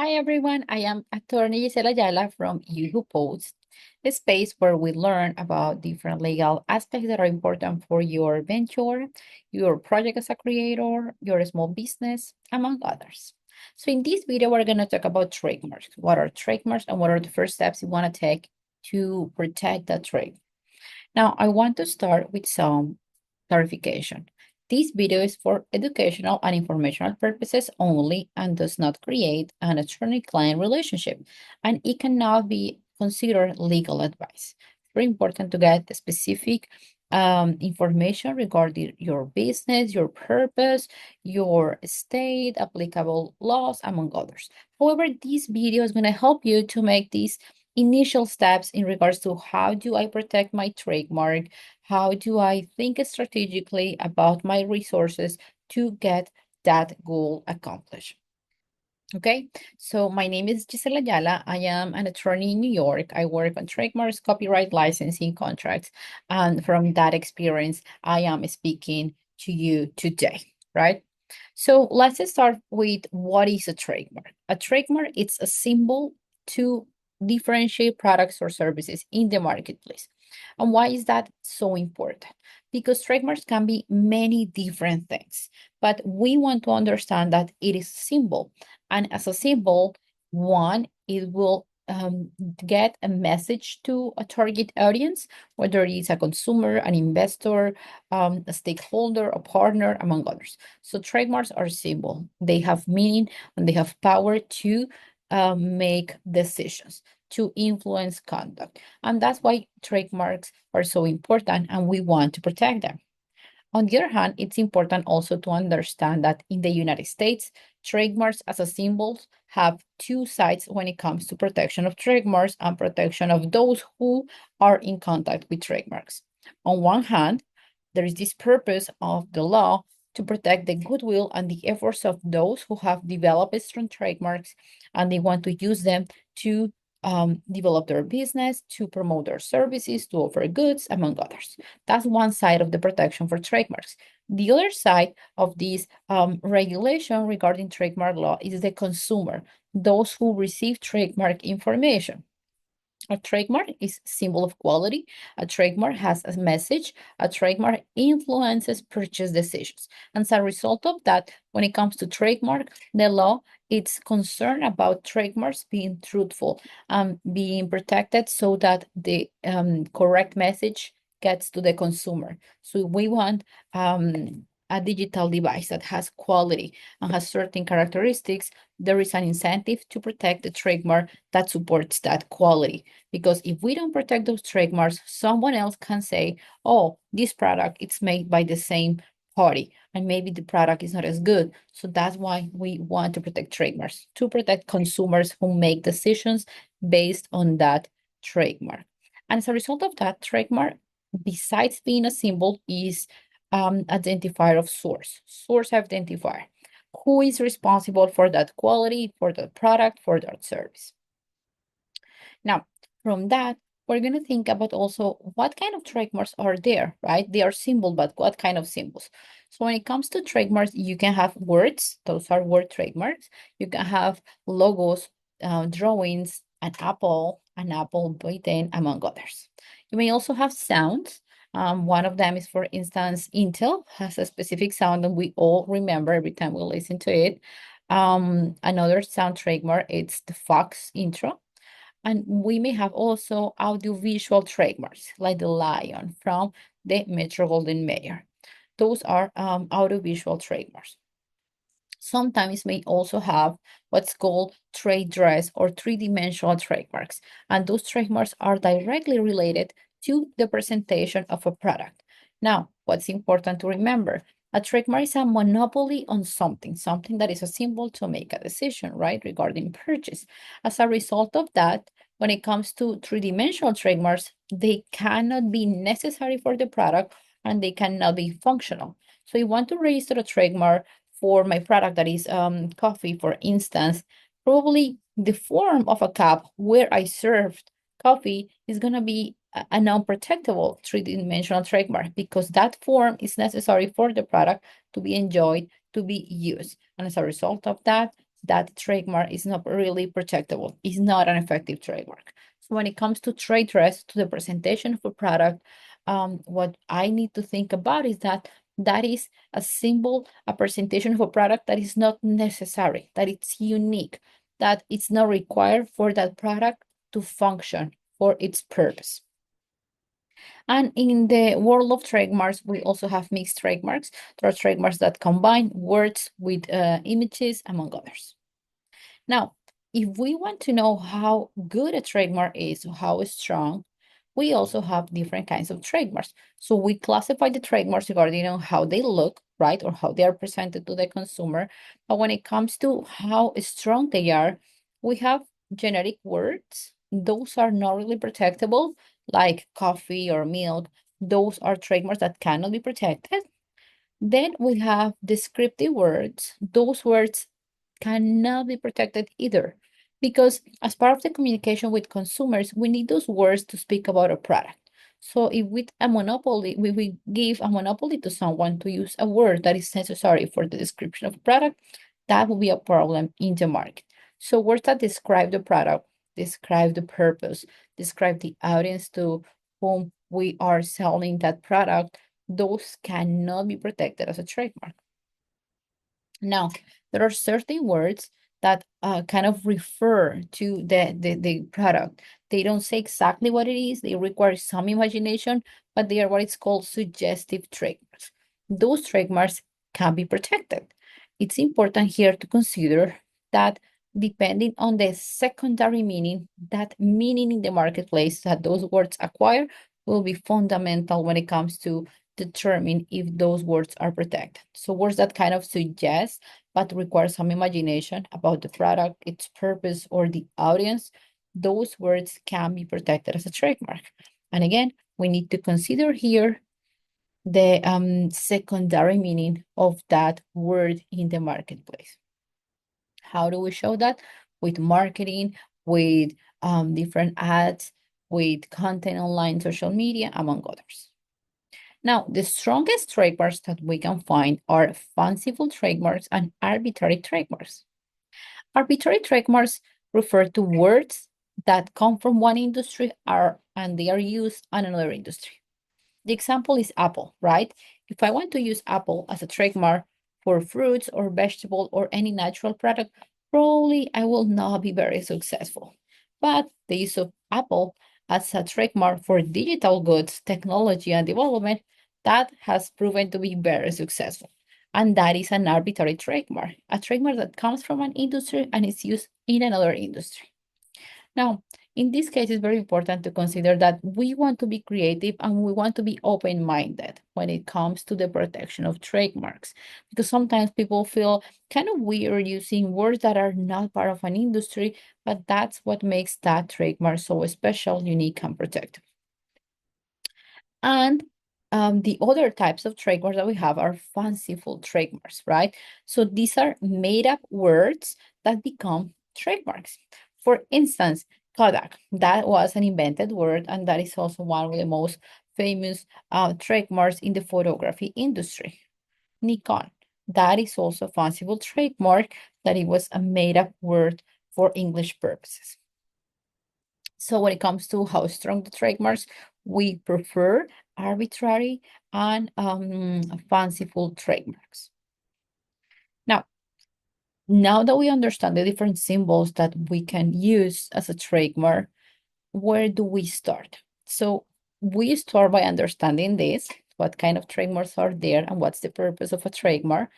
Hi everyone, I am attorney Giselle Ayala from You Who Post, a space where we learn about different legal aspects that are important for your venture, your project as a creator, your small business, among others. So in this video, we're going to talk about trademarks. What are trademarks and what are the first steps you want to take to protect that trade? Now, I want to start with some clarification. This video is for educational and informational purposes only and does not create an attorney-client relationship, and it cannot be considered legal advice. It's very important to get specific information regarding your business, your purpose, your state, applicable laws, among others. However, this video is going to help you to make these initial steps in regards to how do I protect my trademark, how do I think strategically about my resources to get that goal accomplished. Okay, so my name is Giselle Ayala. I am an attorney in New York. I work on trademarks, copyright licensing contracts, and from that experience, I am speaking to you today, right? So let's start with what is a trademark. A trademark, it's a symbol to differentiate products or services in the marketplace. And why is that so important? Because trademarks can be many different things, but we want to understand that it is a symbol. And as a symbol, one, it will get a message to a target audience, whether it's a consumer, an investor, a stakeholder, a partner, among others. So trademarks are symbol. They have meaning and they have power to make decisions, to influence conduct. And that's why trademarks are so important and we want to protect them. On the other hand, it's important also to understand that in the United States, trademarks as a symbol have two sides when it comes to protection of trademarks and protection of those who are in contact with trademarks. On one hand, there is this purpose of the law to protect the goodwill and the efforts of those who have developed strong trademarks and they want to use them to develop their business, to promote their services, to offer goods, among others. That's one side of the protection for trademarks. The other side of this regulation regarding trademark law is the consumer, those who receive trademark information. A trademark is symbol of quality. A trademark has a message. A trademark influences purchase decisions. And as a result of that, when it comes to trademark, the law, it's concerned about trademarks being truthful and being protected so that the correct message gets to the consumer. So we want a digital device that has quality and has certain characteristics. There is an incentive to protect the trademark that supports that quality. Because if we don't protect those trademarks, someone else can say, oh, this product, it's made by the same party, and maybe the product is not as good. So that's why we want to protect trademarks, to protect consumers who make decisions based on that trademark. And as a result of that, trademark, besides being a symbol, is identifier of source identifier. Who is responsible for that quality, for that product, for that service? Now, from that, we're going to think about also what kind of trademarks are there, right? They are symbols, but what kind of symbols? So when it comes to trademarks, you can have words. Those are word trademarks. You can have logos, drawings, an apple button, among others. You may also have sounds. One of them is, for instance, Intel has a specific sound and we all remember every time we listen to it. Another sound trademark, it's the Fox intro. And we may have also audiovisual trademarks, like the lion from the Metro-Goldwyn-Mayer. Those are audiovisual trademarks. Sometimes may also have what's called trade dress or three-dimensional trademarks. And those trademarks are directly related to the presentation of a product. Now, what's important to remember, a trademark is a monopoly on something that is a symbol to make a decision, right, regarding purchase. As a result of that, when it comes to three-dimensional trademarks, they cannot be necessary for the product and they cannot be functional. So you want to register a trademark for my product that is coffee, for instance, probably the form of a cup where I served coffee is going to be a non-protectable three-dimensional trademark because that form is necessary for the product to be enjoyed, to be used. And as a result of that, that trademark is not really protectable. It's not an effective trademark. So when it comes to trade dress, to the presentation of a product, what I need to think about is that that is a symbol, a presentation of a product that is not necessary, that it's unique, that it's not required for that product to function for its purpose. And in the world of trademarks, we also have mixed trademarks. There are trademarks that combine words with images, among others. Now, if we want to know how good a trademark is, or how strong, we also have different kinds of trademarks. So we classify the trademarks regarding on how they look, right, or how they are presented to the consumer. But when it comes to how strong they are, we have generic words. Those are not really protectable, like coffee or milk. Those are trademarks that cannot be protected. Then we have descriptive words. Those words cannot be protected either, because as part of the communication with consumers, we need those words to speak about a product. So if with a monopoly, we give a monopoly to someone to use a word that is necessary for the description of a product, that will be a problem in the market. So words that describe the product, describe the purpose, describe the audience to whom we are selling that product, those cannot be protected as a trademark. Now, there are certain words that kind of refer to the product. They don't say exactly what it is. They require some imagination, but they are what is called suggestive trademarks. Those trademarks can be protected. It's important here to consider that depending on the secondary meaning, that meaning in the marketplace that those words acquire will be fundamental when it comes to determine if those words are protected. So words that kind of suggest but require some imagination about the product, its purpose, or the audience, those words can be protected as a trademark. And again, we need to consider here the secondary meaning of that word in the marketplace. How do we show that? With marketing, with different ads, with content online, social media, among others. Now, the strongest trademarks that we can find are fanciful trademarks and arbitrary trademarks. Arbitrary trademarks refer to words that come from one industry and they are used in another industry. The example is apple, right? If I want to use apple as a trademark for fruits or vegetable or any natural product, probably I will not be very successful. But the use of apple as a trademark for digital goods, technology, and development, that has proven to be very successful. And that is an arbitrary trademark, a trademark that comes from an industry and is used in another industry. Now, in this case, it's very important to consider that we want to be creative and we want to be open-minded when it comes to the protection of trademarks, because sometimes people feel kind of weird using words that are not part of an industry, but that's what makes that trademark so special, unique, and protected. And the other types of trademarks that we have are fanciful trademarks, right? So these are made up words that become trademarks. For instance, Kodak, that was an invented word, and that is also one of the most famous trademarks in the photography industry. Nikon, that is also a fanciful trademark that it was a made up word for English purposes. So when it comes to how strong the trademarks, we prefer arbitrary and fanciful trademarks. Now that we understand the different symbols that we can use as a trademark, where do we start? So we start by understanding this, what kind of trademarks are there and what's the purpose of a trademark.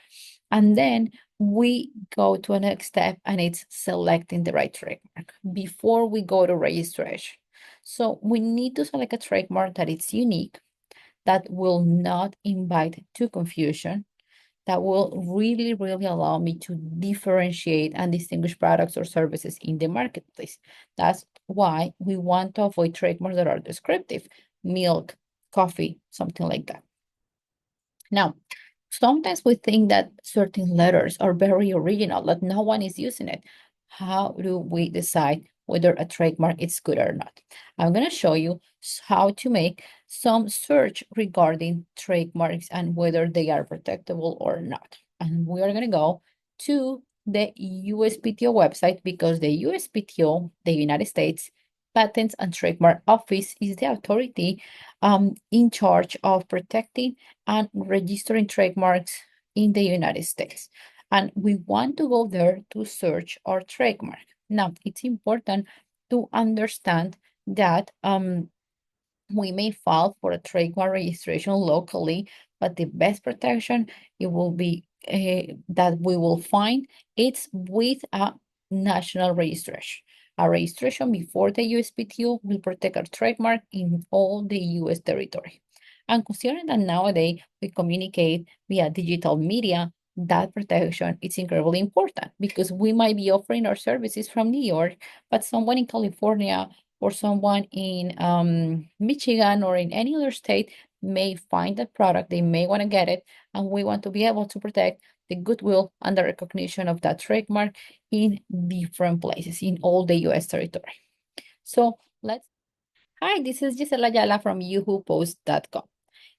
And then we go to a next step and it's selecting the right trademark before we go to registration. So we need to select a trademark that is unique, that will not invite to confusion, that will really, really allow me to differentiate and distinguish products or services in the marketplace. That's why we want to avoid trademarks that are descriptive, milk, coffee, something like that. Now, sometimes we think that certain letters are very original, that no one is using it. How do we decide whether a trademark is good or not? I'm going to show you how to make some search regarding trademarks and whether they are protectable or not. And we are going to go to the USPTO website because the USPTO, the United States Patents and Trademark Office, is the authority in charge of protecting and registering trademarks in the United States. And we want to go there to search our trademark. Now, it's important to understand that we may file for a trademark registration locally, but the best protection it will be that we will find it's with a national registration. A registration before the USPTO will protect our trademark in all the US territory. And considering that nowadays we communicate via digital media, that protection is incredibly important because we might be offering our services from New York, but someone in California or someone in Michigan or in any other state may find the product, they may want to get it, and we want to be able to protect the goodwill and the recognition of that trademark in different places in all the US territory. So hi, this is Giselle Ayala from YoohooPost.com.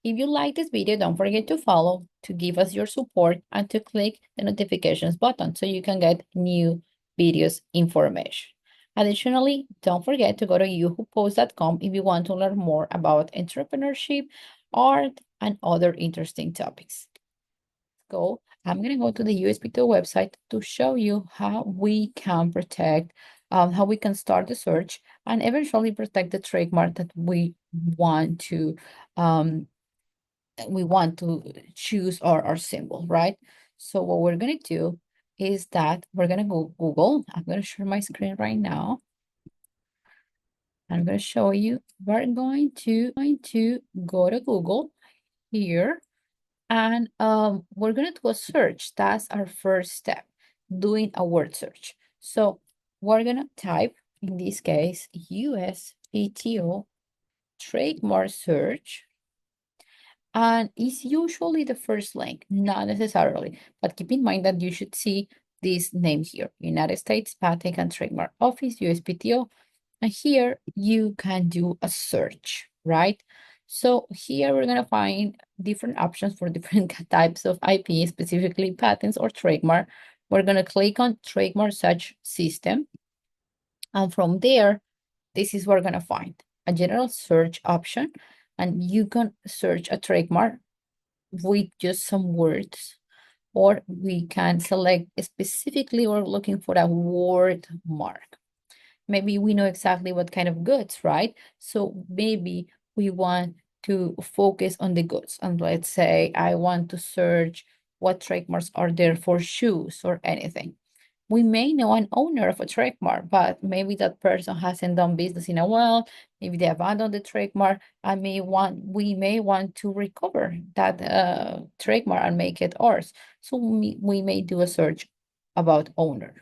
If you like this video, don't forget to follow, to give us your support, and to click the notifications button so you can get new videos information. Additionally, don't forget to go to YoohooPost.com if you want to learn more about entrepreneurship, art, and other interesting topics. I'm going to go to the USPTO website to show you how we can protect, how we can start the search and eventually protect the trademark that um, we want to choose our symbol, right? So what we're going to do is that we're going to go Google. I'm going to share my screen right now. I'm going to show you. We're going to go to Google here, and we're going to do a search. That's our first step, doing a word search. So we're going to type, in this case, USPTO trademark search. And it's usually the first link, not necessarily, but keep in mind that you should see this name here, United States Patent and Trademark Office, USPTO, and here you can do a search, right? So here we're gonna find different options for different types of IP, specifically patents or trademark. We're gonna click on Trademark Search System, and from there, this is what we're gonna find, a general search option, and you can search a trademark with just some words, or we can select specifically we're looking for a word mark. Maybe we know exactly what kind of goods, right? So maybe we want to focus on the goods. And let's say I want to search what trademarks are there for shoes or anything. We may know an owner of a trademark, but maybe that person hasn't done business in a while. Maybe they abandoned the trademark. We may want to recover that trademark and make it ours. So we may do a search about owner.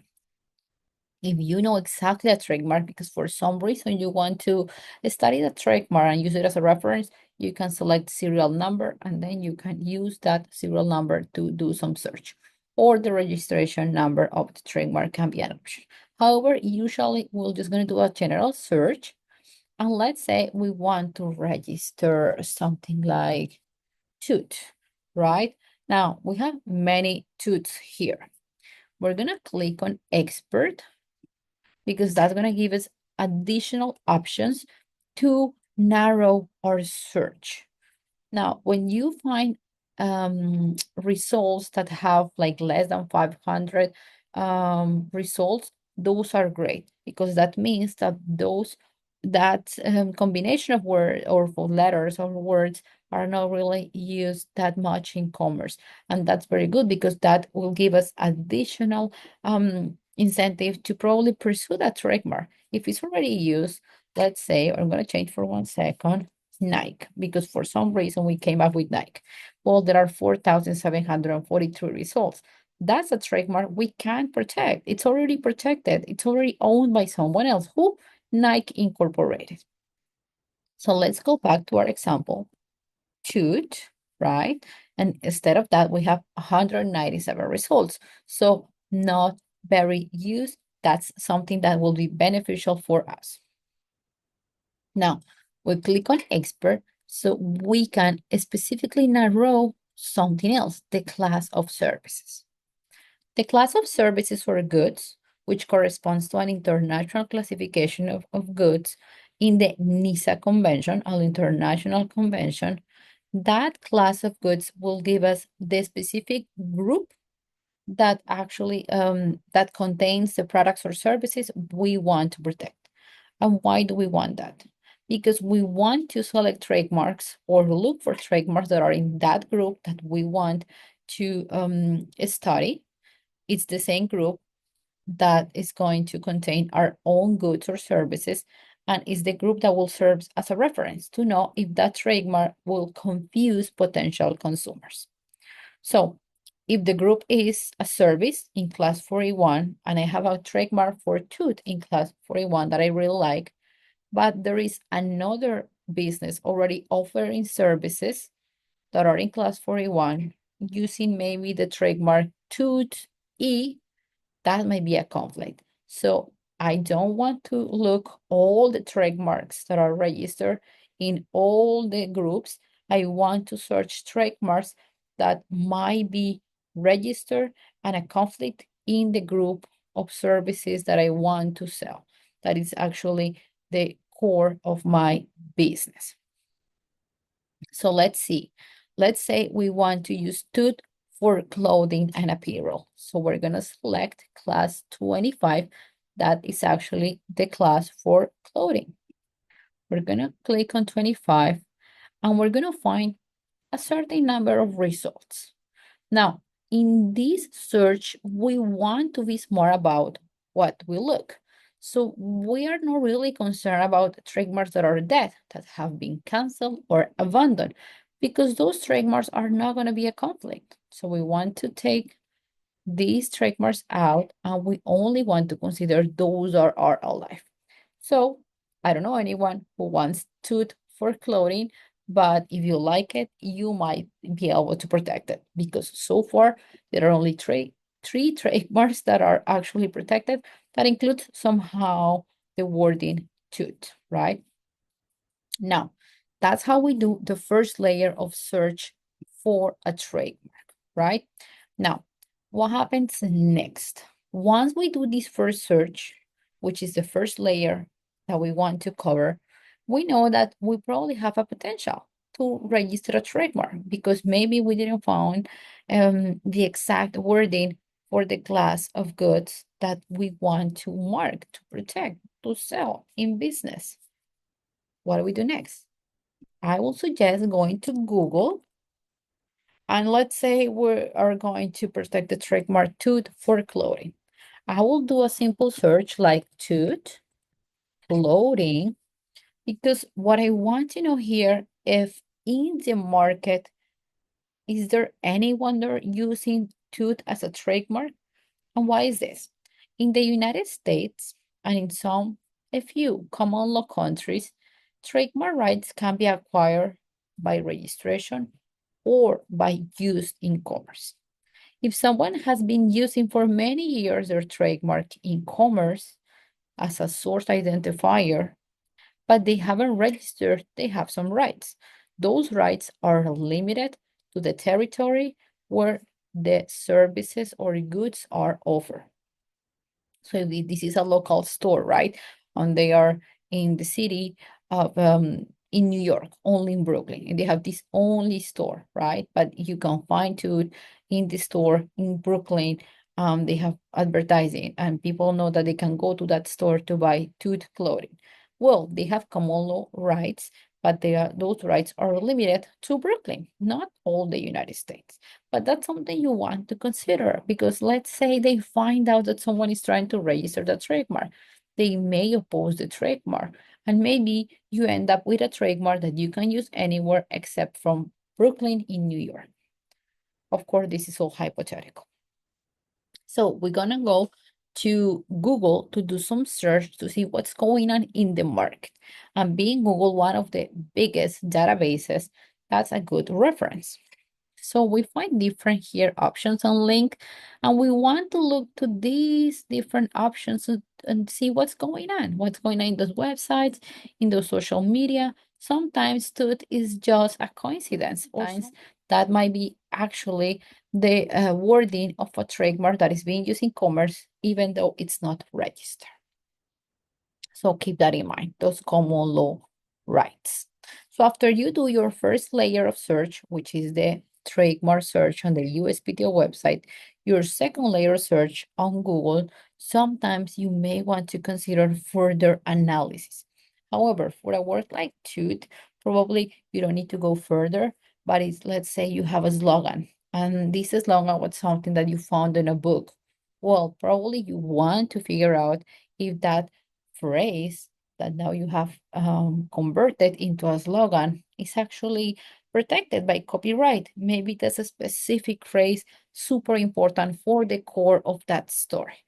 If you know exactly a trademark, because for some reason you want to study the trademark and use it as a reference, you can select serial number and then you can use that serial number to do some search, or the registration number of the trademark can be an option. However, usually we're just going to do a general search. And let's say we want to register something like tooth, right? Now we have many tooths here. We're going to click on expert because that's going to give us additional options to narrow our search. Now, when you find results that have like less than 500 results, those are great because that means that that combination of word or for letters or words are not really used that much in commerce. And that's very good because that will give us additional incentive to probably pursue that trademark. If it's already used, let's say, I'm going to change for 1 second, Nike, because for some reason we came up with Nike. Well, there are 4,743 results. That's a trademark we can protect. It's already protected. It's already owned by someone else. Who? Nike Incorporated. So let's go back to our example. Tooth, right? And instead of that, we have 197 results. So not very used. That's something that will be beneficial for us. Now, we click on expert so we can specifically narrow something else, the class of services. The class of services or goods, which corresponds to an international classification of goods in the NISA convention, an international convention, that class of goods will give us the specific group that actually that contains the products or services we want to protect. And why do we want that? Because we want to select trademarks or look for trademarks that are in that group that we want to study. It's the same group that is going to contain our own goods or services, and is the group that will serve as a reference to know if that trademark will confuse potential consumers. So if the group is a service in class 41, and I have a trademark for tooth in class 41 that I really like, but there is another business already offering services that are in class 41 using maybe the trademark tooth E, that might be a conflict. So I don't want to look all the trademarks that are registered in all the groups. I want to search trademarks that might be registered and a conflict in the group of services that I want to sell. That is actually the core of my business. So let's see. Let's say we want to use tooth for clothing and apparel. So we're going to select class 25. That is actually the class for clothing. We're going to click on 25 and we're going to find a certain number of results. Now, in this search, we want to be smart about what we look. So we are not really concerned about trademarks that are dead, that have been canceled or abandoned, because those trademarks are not going to be a conflict. So we want to take these trademarks out, and we only want to consider those that are alive. So I don't know anyone who wants tooth for clothing, but if you like it, you might be able to protect it, because so far there are only three trademarks that are actually protected that include somehow the wording tooth, right? Now, that's how we do the first layer of search for a trademark, right? Now, what happens next? Once we do this first search, which is the first layer that we want to cover, we know that we probably have a potential to register a trademark, because maybe we didn't find the exact wording for the class of goods that we want to mark, to protect, to sell in business. What do we do next? I will suggest going to Google, and let's say we are going to protect the trademark tooth for clothing. I will do a simple search like tooth clothing, because what I want to know here, if in the market, is there anyone there using tooth as a trademark? And why is this? In the United States and in a few common law countries, trademark rights can be acquired by registration or by use in commerce. If someone has been using for many years their trademark in commerce as a source identifier, but they haven't registered, they have some rights. Those rights are limited to the territory where the services or goods are offered. So this is a local store, right? And they are in the city of in New York, only in Brooklyn, and they have this only store, right? But you can find tooth in the store in Brooklyn. They have advertising, and people know that they can go to that store to buy tooth clothing. Well, they have common law rights, but those rights are limited to Brooklyn, not all the United States. But that's something you want to consider, because let's say they find out that someone is trying to register the trademark. They may oppose the trademark, and maybe you end up with a trademark that you can use anywhere except from Brooklyn in New York. Of course, this is all hypothetical. So we're gonna go to Google to do some search to see what's going on in the market. And being Google one of the biggest databases, that's a good reference. So we find different here options on link, and we want to look to these different options and see what's going on in those websites, in those social media. Sometimes tooth is just a coincidence, or sometimes that might be actually the wording of a trademark that is being used in commerce, even though it's not registered. So keep that in mind, those common law rights. So after you do your first layer of search, which is the trademark search on the USPTO website, your second layer of search on Google, sometimes you may want to consider further analysis. However, for a word like tooth, probably you don't need to go further, but it's, let's say you have a slogan, and this slogan was something that you found in a book. Well, probably you want to figure out if that phrase that now you have converted into a slogan is actually protected by copyright. Maybe that's a specific phrase super important for the core of that story.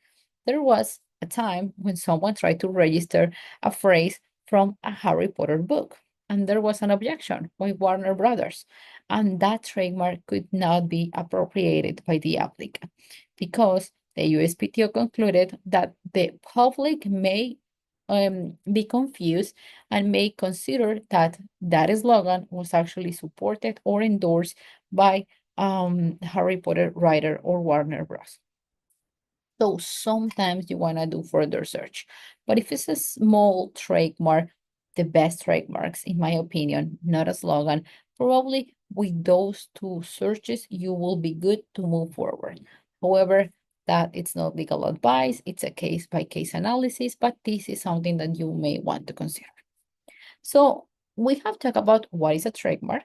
There was a time when someone tried to register a phrase from a Harry Potter book, and there was an objection by Warner Brothers, and that trademark could not be appropriated by the applicant because the USPTO concluded that the public may be confused and may consider that that slogan was actually supported or endorsed by Harry Potter writer or Warner Bros. So sometimes you want to do further search. But if it's a small trademark, the best trademarks, in my opinion, not a slogan, probably with those two searches, you will be good to move forward. However, that it's not legal advice, it's a case-by-case analysis, but this is something that you may want to consider. So we have talked about what is a trademark.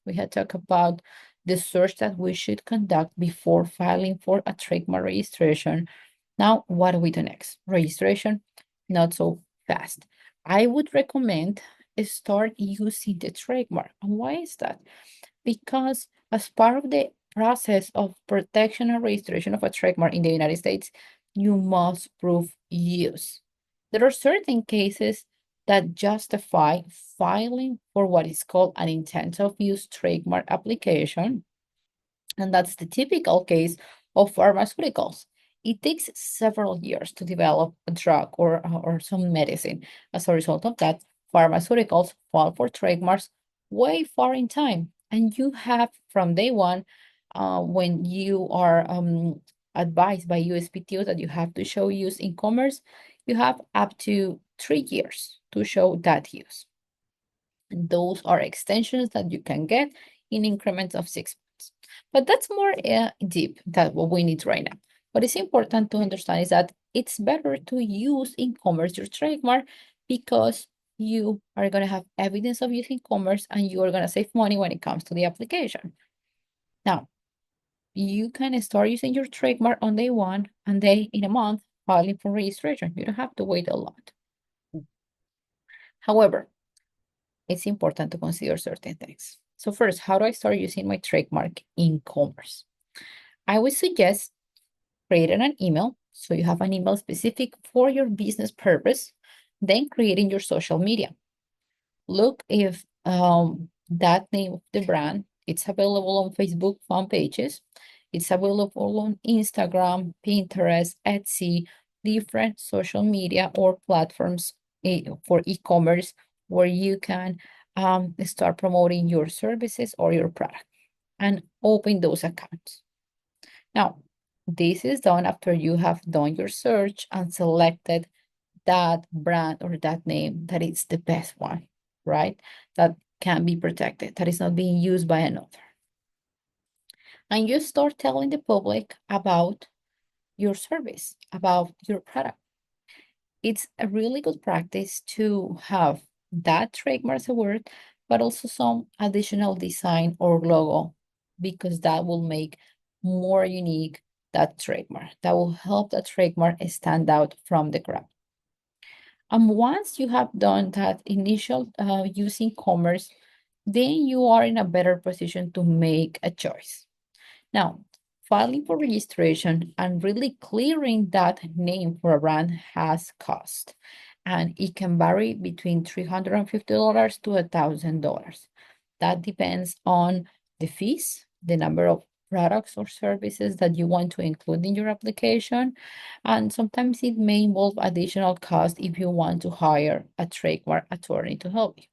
We have talked about the search that we should conduct before filing for a trademark registration. Now, what do we do next? Registration, not so fast. I would recommend start using the trademark. And why is that? Because as part of the process of protection and registration of a trademark in the United States, you must prove use. There are certain cases that justify filing for what is called an intent of use trademark application. And that's the typical case of pharmaceuticals. It takes several years to develop a drug or some medicine. As a result of that, pharmaceuticals file for trademarks way far in time. And you have from day one, when you are advised by USPTO that you have to show use in commerce, you have up to 3 years to show that use. And those are extensions that you can get in increments of 6 months. But that's more deep than what we need right now. What is important to understand is that it's better to use in commerce your trademark because you are going to have evidence of using commerce and you are going to save money when it comes to the application. Now, you can start using your trademark on day one and then in a month filing for registration. You don't have to wait a lot. However, it's important to consider certain things. So first, how do I start using my trademark in commerce? I would suggest creating an email. So you have an email specific for your business purpose, then creating your social media. Look if that name of the brand, it's available on Facebook fan pages. It's available on Instagram, Pinterest, Etsy, different social media or platforms for e-commerce where you can start promoting your services or your product and open those accounts. Now, this is done after you have done your search and selected that brand or that name that is the best one, right? That can be protected, that is not being used by another. And you start telling the public about your service, about your product. It's a really good practice to have that trademark as a word, but also some additional design or logo, because that will make more unique that trademark. That will help that trademark stand out from the crowd. And once you have done that initial using commerce, then you are in a better position to make a choice. Now, filing for registration and really clearing that name for a brand has cost, and it can vary between $350 to $1,000. That depends on the fees, the number of products or services that you want to include in your application, and sometimes it may involve additional cost if you want to hire a trademark attorney to help you.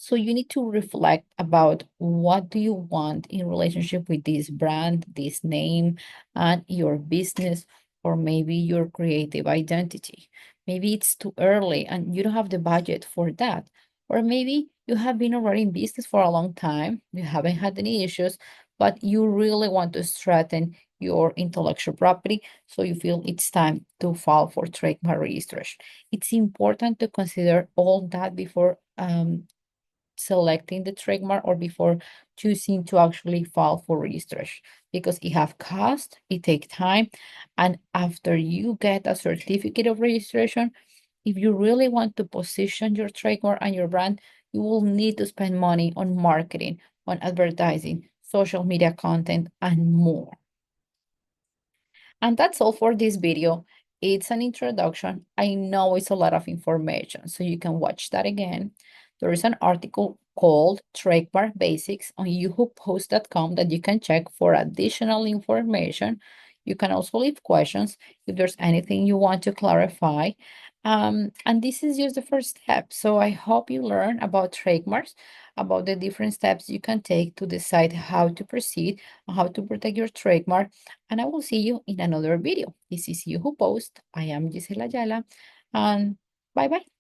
So you need to reflect about what do you want in relationship with this brand, this name, and your business, or maybe your creative identity. Maybe it's too early and you don't have the budget for that. Or maybe you have been already in business for a long time, you haven't had any issues, but you really want to strengthen your intellectual property, so you feel it's time to file for trademark registration. It's important to consider all that before selecting the trademark or before choosing to actually file for registration, because it have cost, it take time, and after you get a certificate of registration, if you really want to position your trademark and your brand, you will need to spend money on marketing, on advertising, social media content, and more. And that's all for this video. It's an introduction. I know it's a lot of information, so you can watch that again. There is an article called Trademark Basics on yahoopost.com that you can check for additional information. You can also leave questions if there's anything you want to clarify. And this is just the first step. So I hope you learn about trademarks, about the different steps you can take to decide how to proceed, how to protect your trademark, and I will see you in another video. This is You Who Post. I am Giselle Ayala, and bye bye.